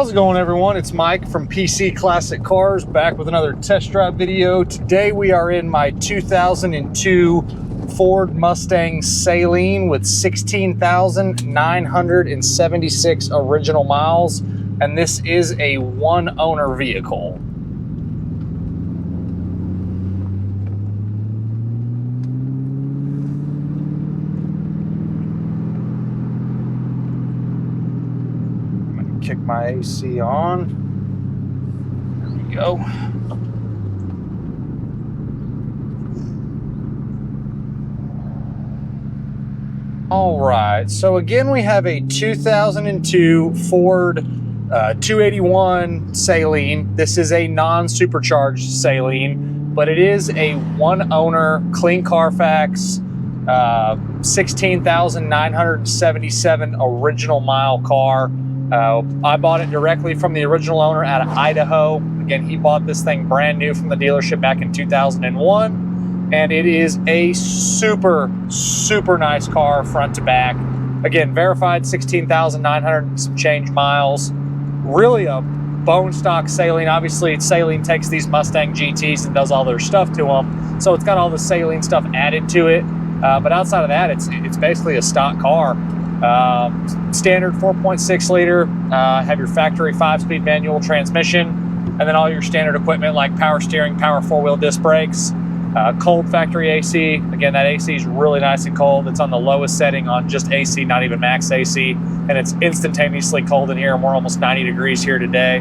How's it going, everyone? It's Mike from PC Classic Cars, back with another test drive video. Today we are in my 2002 Ford Mustang Saleen with 16,976 original miles, and this is a one-owner vehicle. Kick my AC on. There we go. All right, so again, we have a 2002 Ford 281 Saleen. This is a non-supercharged Saleen, but it is a one-owner, clean Carfax, 16,977 original mile car. I bought it directly from the original owner out of Idaho. Again, he bought this thing brand new from the dealership back in 2001. And it is a super, super nice car front to back. Again, verified 16,900 some change miles. Really a bone stock Saleen. Obviously, Saleen takes these Mustang GTs and does all their stuff to them. So it's got all the Saleen stuff added to it. But outside of that, it's basically a stock car. Standard 4.6 liter, have your factory 5-speed manual transmission, and then all your standard equipment like power steering, power 4-wheel disc brakes, cold factory AC. Again, that AC is really nice and cold. It's on the lowest setting on just AC, not even max AC, and it's instantaneously cold in here, and we're almost 90 degrees here today.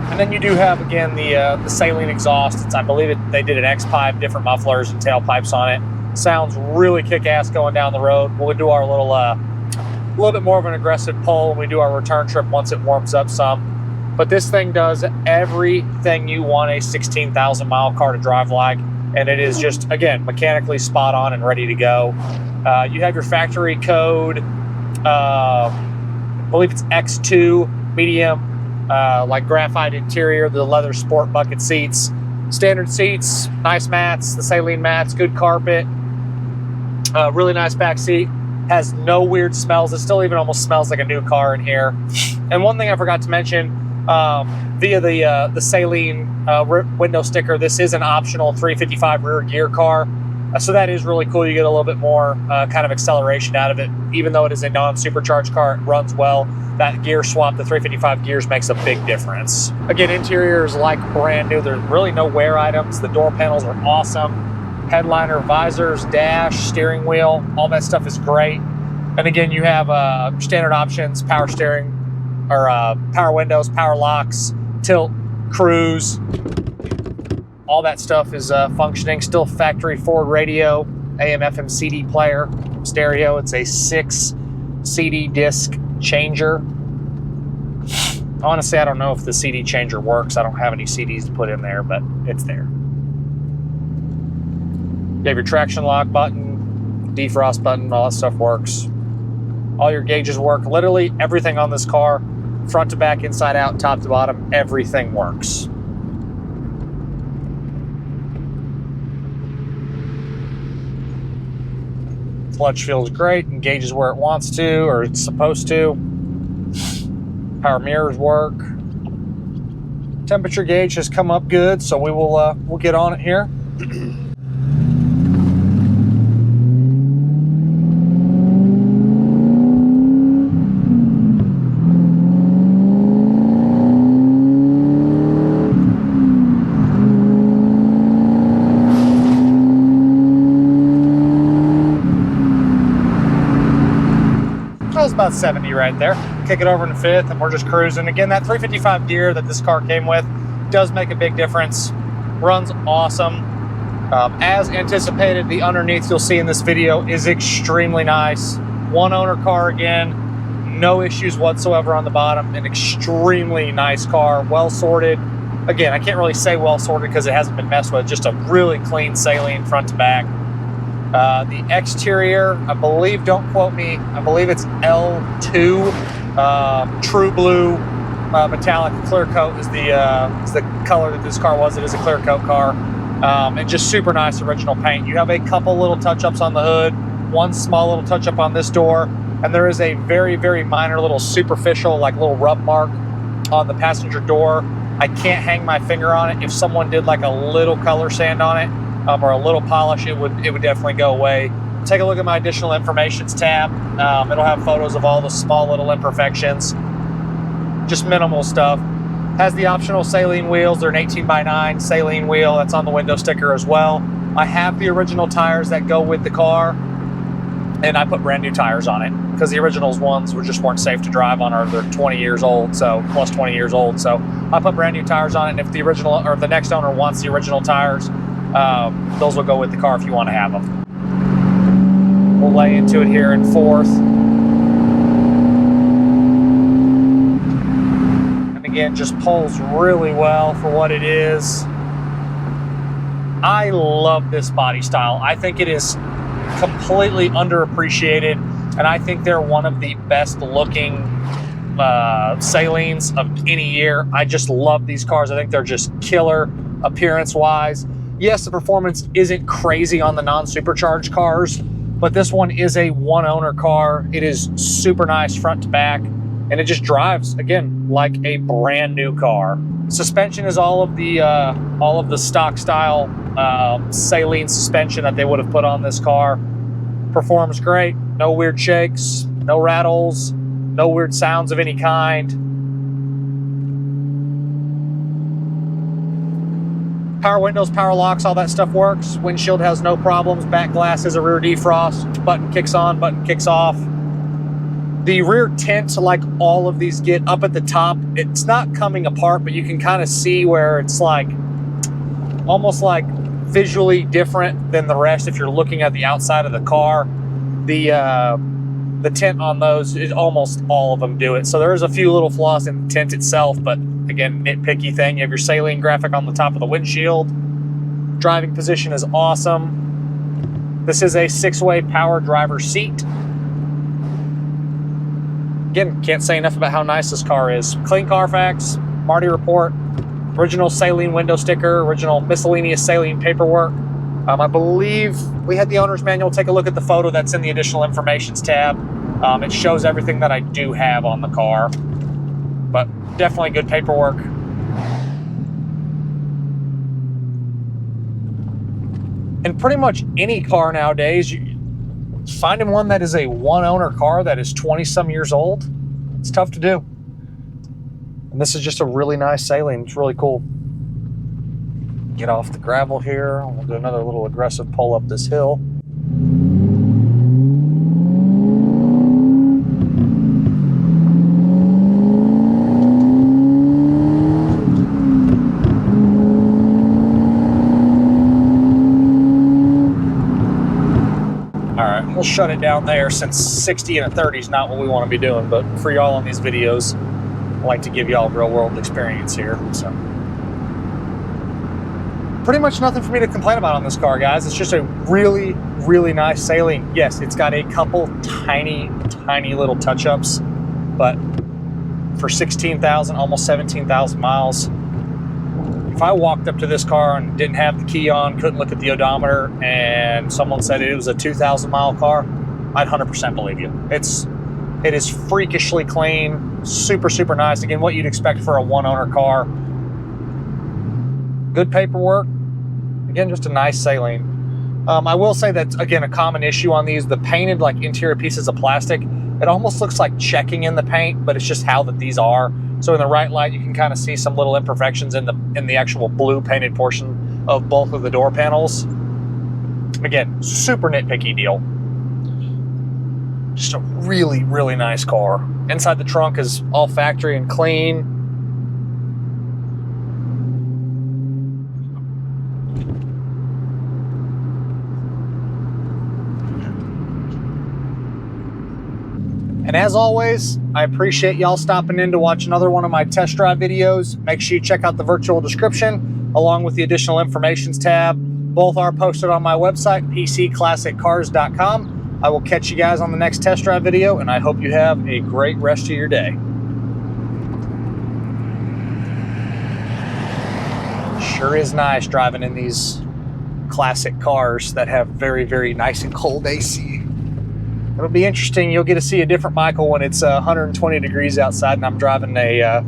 And then you do have, again, the Saleen exhaust. I believe they did an X-pipe, different mufflers and tailpipes on it. Sounds really kick-ass going down the road. We'll do our little bit more of an aggressive pull when we do our return trip once it warms up some. But this thing does everything you want a 16,000 mile car to drive like, and it is just, again, mechanically spot on and ready to go. You have your factory code, I believe it's X2 medium, like graphite interior, the leather sport bucket seats, standard seats, nice mats, the Saleen mats, good carpet. Really nice back seat, has no weird smells. It still even almost smells like a new car in here. And one thing I forgot to mention, via the Saleen window sticker, this is an optional 355 rear gear car. So that is really cool. You get a little bit more kind of acceleration out of it. Even though it is a non-supercharged car, it runs well. That gear swap, the 355 gears, makes a big difference. Again, interior is like brand new. There's really no wear items. The door panels are awesome. Headliner, visors, dash, steering wheel, all that stuff is great. And again, you have standard options, power steering, or power windows, power locks, tilt, cruise. All that stuff is functioning. Still factory Ford radio, AM, FM, CD player, stereo. It's a 6 CD disc changer. Honestly, I don't know if the CD changer works. I don't have any CDs to put in there, but it's there. You have your traction lock button, defrost button, all that stuff works. All your gauges work. Literally everything on this car, front to back, inside out, top to bottom, everything works. Clutch feels great, engages where it wants to, or it's supposed to. Power mirrors work. Temperature gauge has come up good, so we'll get on it here. About 70 right there. Kick it over in fifth and we're just cruising. Again, that 355 gear that this car came with does make a big difference. Runs awesome. As anticipated, the underneath you'll see in this video is extremely nice. One owner car again, no issues whatsoever on the bottom. An extremely nice car, well sorted. Again, I can't really say well sorted because it hasn't been messed with. Just a really clean Saleen front to back. The exterior, I believe, don't quote me, I believe it's L2, true blue, metallic clear coat is the color that this car was. It is a clear coat car, and just super nice original paint. You have a couple little touch-ups on the hood, one small little touch-up on this door, and there is a very, very minor little superficial, like little rub mark on the passenger door. I can't hang my finger on it. If someone did like a little color sand on it or a little polish, it would definitely go away. Take a look at my additional informations tab. It'll have photos of all the small little imperfections, just minimal stuff. Has the optional Saleen wheels. They're an 18x9 Saleen wheel. That's on the window sticker as well. I have the original tires that go with the car, and I put brand new tires on it because the originals ones weren't safe to drive on, or they're 20 years old, so plus 20 years old. So I put brand new tires on it, and if the original or the next owner wants the original tires, those will go with the car if you want to have them. We'll lay into it here in fourth. And again, just pulls really well for what it is. I love this body style. I think it is completely underappreciated, and I think they're one of the best looking Saleens of any year. I just love these cars. I think they're just killer appearance wise. Yes, the performance isn't crazy on the non-supercharged cars, but this one is a one owner car. It is super nice front to back, and it just drives, again, like a brand new car. Suspension is all of the stock style Saleen suspension that they would have put on this car. Performs great. No weird shakes, no rattles, no weird sounds of any kind. Power windows, power locks, all that stuff works. Windshield has no problems. Back glass is a rear defrost. Button kicks on, button kicks off. The rear tint, like all of these get up at the top, it's not coming apart, but you can kind of see where it's like almost like visually different than the rest if you're looking at the outside of the car. The tint on those, almost all of them do it. So there's a few little flaws in the tint itself, but again, nitpicky thing. You have your Saleen graphic on the top of the windshield. Driving position is awesome. This is a 6-way power driver seat. Again, can't say enough about how nice this car is. Clean Carfax, Marty report, original Saleen window sticker, original miscellaneous Saleen paperwork. I believe we had the owner's manual. Take a look at the photo that's in the additional informations tab. It shows everything that I do have on the car, but definitely good paperwork. And pretty much any car nowadays, finding one that is a one-owner car that is 20-some years old, it's tough to do. And this is just a really nice Saleen. It's really cool. Get off the gravel here. We'll do another little aggressive pull up this hill. We'll shut it down there since 60 and a 30 is not what we want to be doing, but for y'all on these videos, I like to give y'all real world experience here. So pretty much nothing for me to complain about on this car, guys. It's just a really, really nice Saleen. Yes, it's got a couple tiny little touch-ups, but for 16,000, almost 17,000 miles, if I walked up to this car and didn't have the key on, couldn't look at the odometer, and someone said it was a 2,000 mile car, I'd 100% believe you. It is freakishly clean, super, super nice. Again, what you'd expect for a one owner car. Good paperwork. Again, just a nice Saleen. I will say that, again, a common issue on these, the painted like interior pieces of plastic, it almost looks like checking in the paint, but it's just how that these are. So in the right light, you can kind of see some little imperfections in the actual blue painted portion of both of the door panels. Again, super nitpicky deal. Just a really, really nice car. Inside the trunk is all factory and clean. And as always, I appreciate y'all stopping in to watch another one of my test drive videos. Make sure you check out the virtual description along with the additional informations tab. Both are posted on my website, pcclassiccars.com. I will catch you guys on the next test drive video, and I hope you have a great rest of your day. Sure is nice driving in these classic cars that have very, very nice and cold AC. it'll be interesting. You'll get to see a different Michael when it's 120 degrees outside and I'm driving a,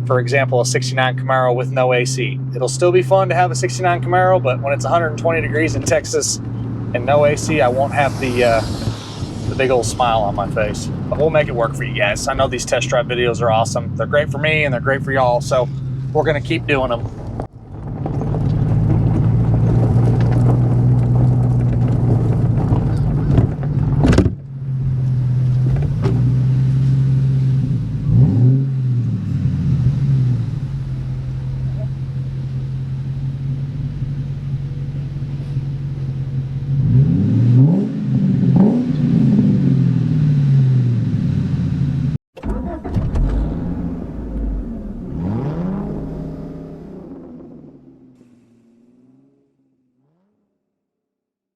for example, a 69 Camaro with no AC. It'll still be fun to have a 69 Camaro, but when it's 120 degrees in Texas and no AC, I won't have the big old smile on my face. But we'll make it work for you guys. I know these test drive videos are awesome. They're great for me and they're great for y'all, so we're gonna keep doing them.